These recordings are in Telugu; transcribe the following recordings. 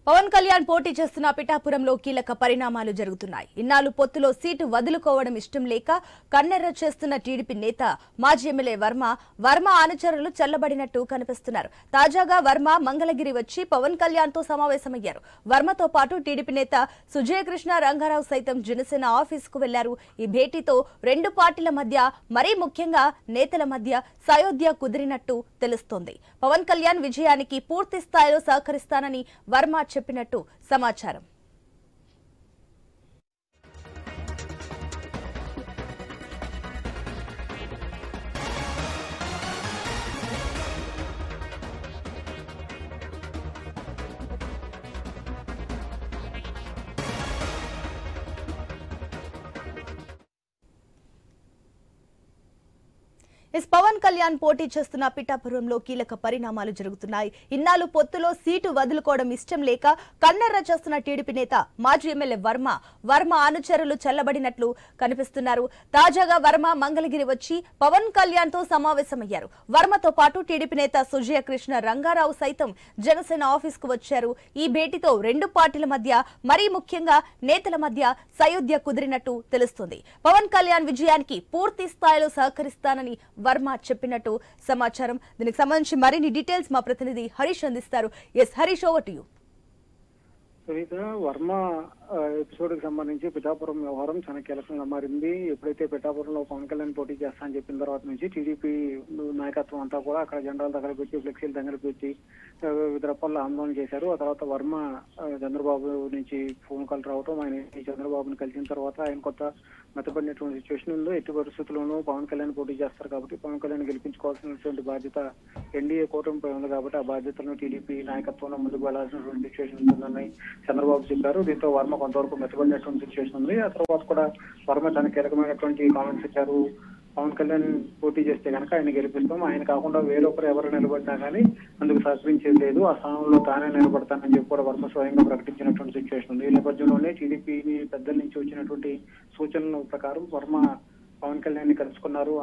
పవన్ కళ్యాణ్ పోటీ చేస్తున్న పిఠాపురంలో కీలక పరిణామాలు జరుగుతున్నాయి. ఇన్నాళ్లు పొత్తులో సీటు వదులుకోవడం ఇష్టం లేక కన్నెర్ర చేస్తున్న టీడీపీ నేత మాజీ ఎమ్మెల్యే వర్మ అనుచరులు చల్లబడినట్టు కనిపిస్తున్నారు. తాజాగా వర్మ మంగళగిరి వచ్చి పవన్ కళ్యాణ్ తో సమావేశమయ్యారు. వర్మతో పాటు టీడీపీ నేత సుజయకృష్ణ రంగారావు సైతం జనసేన ఆఫీసుకు వెళ్లారు. ఈ భేటీతో రెండు పార్టీల మధ్య, మరీ ముఖ్యంగా నేతల మధ్య సయోధ్య కుదిరినట్టు తెలుస్తోంది. పవన్ కళ్యాణ్ విజయానికి పూర్తి స్థాయిలో సహకరిస్తానని వర్మ చెప్పినట్టు సమాచారం. పవన్ కళ్యాణ్ పోటీ చేస్తున్న పిఠాపురంలో కీలక పరిణామాలు జరుగుతున్నాయి. ఇన్నాళ్లు పొత్తులో సీటు వదులుకోవడం ఇష్టం లేక కన్నెర్ర చేస్తున్న టీడీపీ నేత మాజీ ఎమ్మెల్యే వర్మ అనుచరులు చల్లబడినట్లు కనిపిస్తున్నారు. తాజాగా వర్మ మంగళగిరి వచ్చి పవన్ కళ్యాణ్ తో సమావేశమయ్యారు. వర్మతో పాటు టీడీపీ నేత సుజయకృష్ణ రంగారావు సైతం జనసేన ఆఫీస్ కు వచ్చారు. ఈ భేటీతో రెండు పార్టీల మధ్య, మరీ ముఖ్యంగా నేతల మధ్య సయోధ్య కుదిరినట్టు తెలుస్తుంది. పవన్ కళ్యాణ్ విజయానికి పూర్తి స్థాయిలో సహకరిస్తానని వర్మ చెప్పినట్టు సమాచారం. దీనికి సంబంధించి మరిన్ని డీటెయిల్స్ మా ప్రతినిధి హరీష్ అందిస్తారు. Yes Harish, over to you. Sunitha, Varma episode కి సంబంధించి పిఠాపురం వ్యవహారం చాలా కీలకంగా మారింది. ఎప్పుడైతే పిఠాపురంలో పవన్ కళ్యాణ్ పోటీ చేస్తా అని చెప్పిన తర్వాత నుంచి టీడీపీ నాయకత్వం అంతా కూడా అక్కడ జెండాలు దగ్గర పెట్టి, ఫ్లెక్సీలు దగ్గర పెట్టి వివిధ రకాల ఆందోళన చేశారు. ఆ తర్వాత వర్మ చంద్రబాబు నుంచి ఫోన్ కాల్ రావటం, ఆయన చంద్రబాబుని కలిసిన తర్వాత ఆయన కొత్త మెత్తపడినటువంటి సిచ్యువేషన్ ఉందో, ఎట్టి పరిస్థితుల్లోనూ పవన్ కళ్యాణ్ పోటీ చేస్తారు కాబట్టి పవన్ కళ్యాణ్ గెలిపించుకోవాల్సినటువంటి బాధ్యత ఎన్డీఏ కూటమిపై ఉంది కాబట్టి ఆ బాధ్యతలను టీడీపీ నాయకత్వంలో ముందుకు వెళ్లాల్సినటువంటి సిచ్యువేషన్ ఉంటుందని చంద్రబాబు చెప్పారు. దీంతో వర్మ కొంతవరకు మెత్తబడినటువంటి సిచ్యువేషన్ ఉంది. ఆ తర్వాత కూడా వర్మ తన కీలకమైనటువంటి కామెంట్స్ ఇచ్చారు. పవన్ కళ్యాణ్ పోటీ చేస్తే కనుక ఆయన గెలిపిస్తాం, ఆయన కాకుండా వేరొకరు ఎవరు నిలబడినా కానీ అందుకు సహకరించేది లేదు, ఆ స్థానంలో తానే నిలబడతానని చెప్పి కూడా వర్మ స్వయంగా ప్రకటించినటువంటి సిచ్యువేషన్ ఉంది. ఈ నేపథ్యంలోనే టీడీపీని పెద్దల నుంచి వచ్చినటువంటి సూచనల ప్రకారం వర్మ పవన్ కళ్యాణ్ ని కలుసుకున్నారు.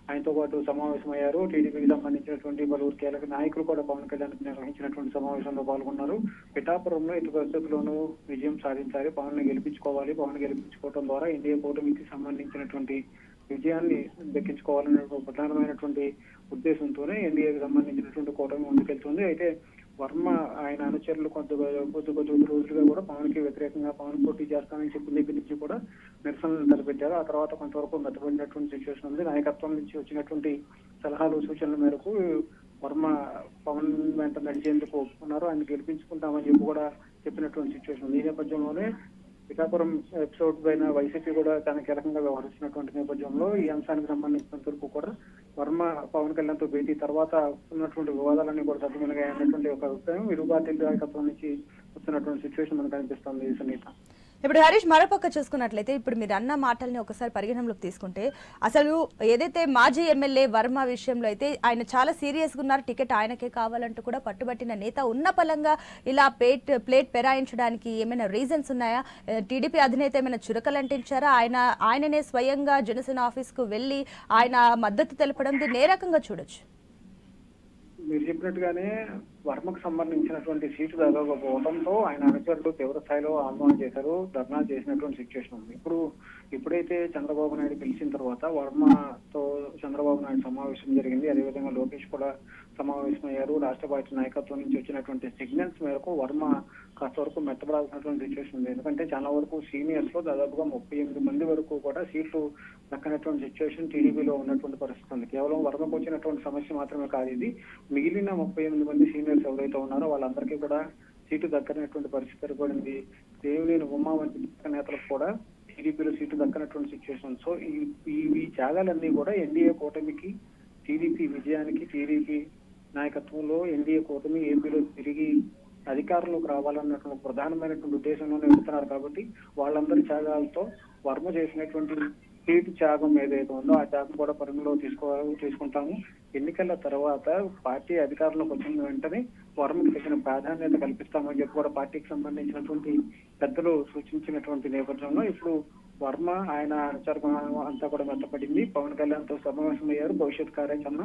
ఆయనతో పాటు సమావేశమయ్యారు. టీడీపీకి సంబంధించినటువంటి పలువురు కీలక నాయకులు కూడా పవన్ కళ్యాణ్ నిర్వహించినటువంటి సమావేశంలో పాల్గొన్నారు. పిఠాపురంలో ఎట్టి పరిస్థితుల్లోనూ విజయం సాధించాలి, పవన్ ని గెలిపించుకోవాలి, పవన్ గెలిపించుకోవడం ద్వారా ఇండియా కూటమికి సంబంధించినటువంటి విజయాన్ని దక్కించుకోవాలనే ప్రధానమైనటువంటి ఉద్దేశంతోనే ఎన్డీఏకి సంబంధించినటువంటి కూటమి ముందుకెళ్తుంది. అయితే వర్మ ఆయన అనుచరులు కొద్ది రోజులుగా కూడా పవన్ కి వ్యతిరేకంగా పవన్ పోటీ చేస్తానని చెప్పిన దగ్గర నుంచి కూడా నిరసనలు తలపెట్టారు. ఆ తర్వాత కొంతవరకు మెత్తబడినటువంటి సిచ్యువేషన్ ఉంది. నాయకత్వం నుంచి వచ్చినటువంటి సలహాలు, సూచనల మేరకు వర్మ పవన్ వెంట నడిచేందుకు ఒప్పుకున్నారు. ఆయన గెలిపించుకుంటామని చెప్పి కూడా చెప్పినటువంటి సిచ్యువేషన్ ఉంది. ఈ నేపథ్యంలోనే పిఠాపురం ఎపిసోడ్ పైన వైసీపీ కూడా చాలా కీలకంగా వ్యవహరిస్తున్నటువంటి నేపథ్యంలో ఈ అంశానికి సంబంధించినంత వరకు కూడా వర్మ పవన్ కళ్యాణ్ తో భేటీ తర్వాత ఉన్నటువంటి వివాదాలన్నీ కూడా సద్దుమణిగా అన్నటువంటి ఒక అభిప్రాయం ఇరు పార్టీల నాయకత్వం నుంచి వస్తున్నటువంటి సిచ్యువేషన్ మనకు కనిపిస్తుంది. సునీత, ఇప్పుడు హరీష్, మరోపక్క చూసుకున్నట్లయితే ఇప్పుడు మీరు అన్న మాటల్ని ఒకసారి పరిగణనలోకి తీసుకుంటే, అసలు ఏదైతే మాజీ ఎమ్మెల్యే వర్మ విషయంలో అయితే ఆయన చాలా సీరియస్గా ఉన్నారు. టికెట్ ఆయనకే కావాలంటూ కూడా పట్టుబట్టిన నేత ఉన్న పలంగా ఇలా ప్లేట్ పెరాయించడానికి ఏమైనా రీజన్స్ ఉన్నాయా? టీడీపీ అధినేత ఏమైనా చురకలంటించారా? ఆయననే స్వయంగా జనసేన ఆఫీస్కు వెళ్ళి ఆయన మద్దతు తెలపడం, దీన్ని ఏ రకంగా చూడొచ్చు? మీరు చెప్పినట్టుగానే వర్మకు సంబంధించినటువంటి సీటు దగ్గరకపోవడంతో ఆయన అనుచరులు తీవ్ర స్థాయిలో ఆందోళన చేశారు, ధర్నా చేసినటువంటి సిచ్యువేషన్ ఉంది. ఇప్పుడైతే చంద్రబాబు నాయుడు పిలిచిన తర్వాత వర్మతో చంద్రబాబు నాయుడు సమావేశం జరిగింది. అదేవిధంగా లోకేష్ కూడా సమావేశమయ్యారు. రాష్ట్ర పార్టీ నాయకత్వం నుంచి వచ్చినటువంటి సిగ్నల్స్ మేరకు వర్మ కాస్త వరకు మెత్తపడాల్సినటువంటి సిచ్యువేషన్ ఉంది. ఎందుకంటే చాలా వరకు సీనియర్స్ లో దాదాపుగా 38 మంది వరకు కూడా సీట్లు దక్కనటువంటి సిచ్యువేషన్ టీడీపీలో ఉన్నటువంటి పరిస్థితి ఉంది. కేవలం వర్మకు వచ్చినటువంటి సమస్య మాత్రమే కాదు ఇది. మిగిలిన 38 మంది సీనియర్స్ ఎవరైతే ఉన్నారో వాళ్ళందరికీ కూడా సీటు దక్కనటువంటి పరిస్థితి ఏర్పడింది. దేవినేని ఉమా వంటి నేతలకు కూడా టీడీపీలో సీటు దక్కనటువంటి సిచ్యువేషన్. సో ఈ త్యాగాలన్నీ కూడా ఎన్డీఏ కూటమికి, టీడీపీ విజయానికి, టీడీపీ నాయకత్వంలో ఎన్డీఏ కూటమి ఏపీలో తిరిగి అధికారంలోకి రావాలన్నటువంటి ప్రధానమైనటువంటి ఉద్దేశంలోనే వెళ్తున్నారు. కాబట్టి వాళ్ళందరి త్యాగాలతో వర్మ చేసినటువంటి సీటు త్యాగం ఏదైతే ఉందో ఆ త్యాగం కూడా పరిగణలో తీసుకుంటాము. ఎన్నికల తర్వాత పార్టీ అధికారంలోకి వచ్చిన వెంటనే వర్మకి తగిన ప్రాధాన్యత కల్పిస్తామని చెప్పి కూడా పార్టీకి సంబంధించినటువంటి పెద్దలు సూచించినటువంటి నేపథ్యంలో ఇప్పుడు వర్మ ఆయన అనుచరులు అంతా కూడా మెత్తపడింది. పవన్ కళ్యాణ్ తో సమావేశమయ్యారు. భవిష్యత్ కార్యాచరణ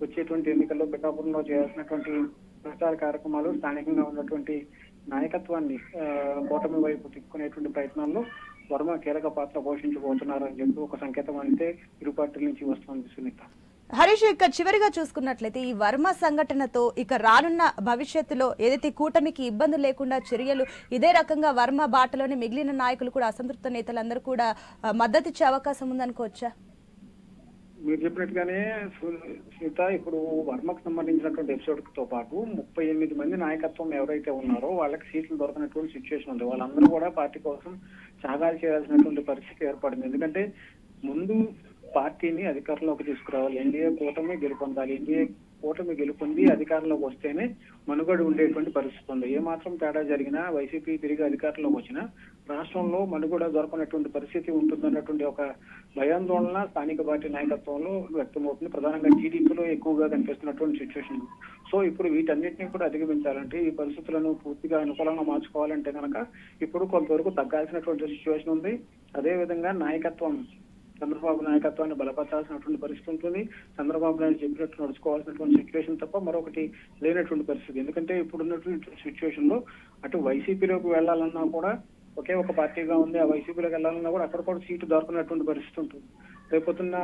వచ్చేటువంటి ఎన్నికల్లో పిఠాపురంలో చేయాల్సినటువంటి ప్రచార కార్యక్రమాలు, స్థానికంగా ఉన్నటువంటి నాయకత్వాన్ని కూటమి వైపు తిప్పుకునేటువంటి ప్రయత్నాల్లో వర్మ కీలక పాత్ర పోషించబోతున్నారని చెప్పి ఒక సంకేతం అయితే ఇరు పార్టీల నుంచి వస్తుంది సునీత. హరీష్, ఇక చివరిగా చూసుకున్నట్లయితే ఈ వర్మ సంఘటనతో ఇక రానున్న భవిష్యత్తులో ఏదైతే కూటమికి ఇబ్బందులు లేకుండా చర్యలు ఇదే రకంగా వర్మ బాటలోనే మిగిలిన నాయకులు కూడా అసంతృప్త నేతలందరూ కూడా మద్దతు ఇచ్చే అవకాశం ఉందనుకోవచ్చా? మీరు చెప్పినట్టుగానే సునీత, ఇప్పుడు వర్మకు సంబంధించినటువంటి ఎపిసోడ్ తో పాటు 38 మంది నాయకత్వం ఎవరైతే ఉన్నారో వాళ్ళకి సీట్లు దొరకనటువంటి సిచ్యువేషన్ ఉంది. వాళ్ళందరూ కూడా పార్టీ కోసం త్యాగాలు చేయాల్సినటువంటి పరిస్థితి ఏర్పడింది. ఎందుకంటే ముందు పార్టీని అధికారంలోకి తీసుకురావాలి, ఎన్డీఏ కూటమి గెలుపొందాలి. ఎన్డీఏ కూటమి గెలుపొంది అధికారంలోకి వస్తేనే మనుగడ ఉండేటువంటి పరిస్థితి ఉంది. ఏ మాత్రం తేడా జరిగినా వైసీపీ తిరిగి అధికారంలోకి వచ్చినా రాష్ట్రంలో మనుగడ దొరకనటువంటి పరిస్థితి ఉంటుందన్నటువంటి ఒక భయాందోళన స్థానిక పార్టీ నాయకత్వంలో వ్యక్తమవుతుంది. ప్రధానంగా టీడీపీలో ఎక్కువగా కనిపిస్తున్నటువంటి సిచ్యువేషన్. సో ఇప్పుడు వీటన్నిటిని కూడా అధిగమించాలంటే, ఈ పరిస్థితులను పూర్తిగా అనుకూలంగా మార్చుకోవాలంటే కనుక ఇప్పుడు కొంతవరకు తగ్గాల్సినటువంటి సిచ్యువేషన్ ఉంది. అదేవిధంగా నాయకత్వం, చంద్రబాబు నాయకత్వాన్ని బలపరచాల్సినటువంటి పరిస్థితి ఉంటుంది. చంద్రబాబు నాయుడు చెప్పినట్టు నడుచుకోవాల్సినటువంటి సిచ్యువేషన్ తప్ప మరొకటి లేనటువంటి పరిస్థితి. ఎందుకంటే ఇప్పుడున్నటువంటి సిచ్యువేషన్ లో అటు వైసీపీలోకి వెళ్లాలన్నా కూడా ఒకే ఒక పార్టీగా ఉంది. ఆ వైసీపీలోకి వెళ్లాలన్నా కూడా అక్కడ కూడా సీటు దొరకనటువంటి పరిస్థితి ఉంటుంది. రేపొద్దున్న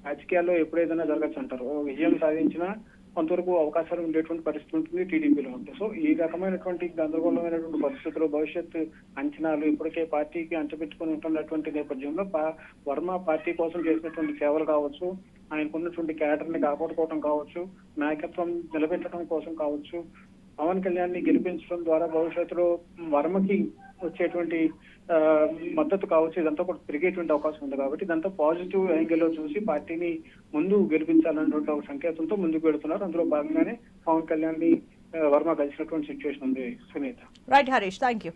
రాజకీయాల్లో ఎప్పుడేదైనా జరగచ్చు అంటారు. విజయం సాధించినా కొంతవరకు అవకాశాలు ఉండేటువంటి పరిస్థితి ఉంటుంది టీడీపీలో ఉంటుంది. సో ఈ రకమైనటువంటి గందరగోళమైనటువంటి పరిస్థితుల్లో భవిష్యత్తు అంచనాలు ఇప్పటికే పార్టీకి అంచపెట్టుకుని ఉంటున్నటువంటి నేపథ్యంలో వర్మ పార్టీ కోసం చేసినటువంటి సేవలు కావచ్చు, ఆయనకున్నటువంటి క్యాడర్ ని కాపాడుకోవడం కావచ్చు, నాయకత్వం నిలబెట్టడం కోసం కావచ్చు, పవన్ కళ్యాణ్ ని గెలిపించడం ద్వారా భవిష్యత్తులో వర్మకి వచ్చేటువంటి మద్దతు కావచ్చు, ఇదంతా కూడా పెరిగేటువంటి అవకాశం ఉంది. కాబట్టి ఇదంతా పాజిటివ్ యాంగిల్ లో చూసి పార్టీని ముందు గెలిపించాలన్నటువంటి ఒక సంకేతంతో ముందుకు వెళుతున్నారు. అందులో భాగంగానే పవన్ కళ్యాణ్ ని వర్మ కలిసినటువంటి సిచ్యువేషన్ ఉంది Sunitha. Right Harish, thank you.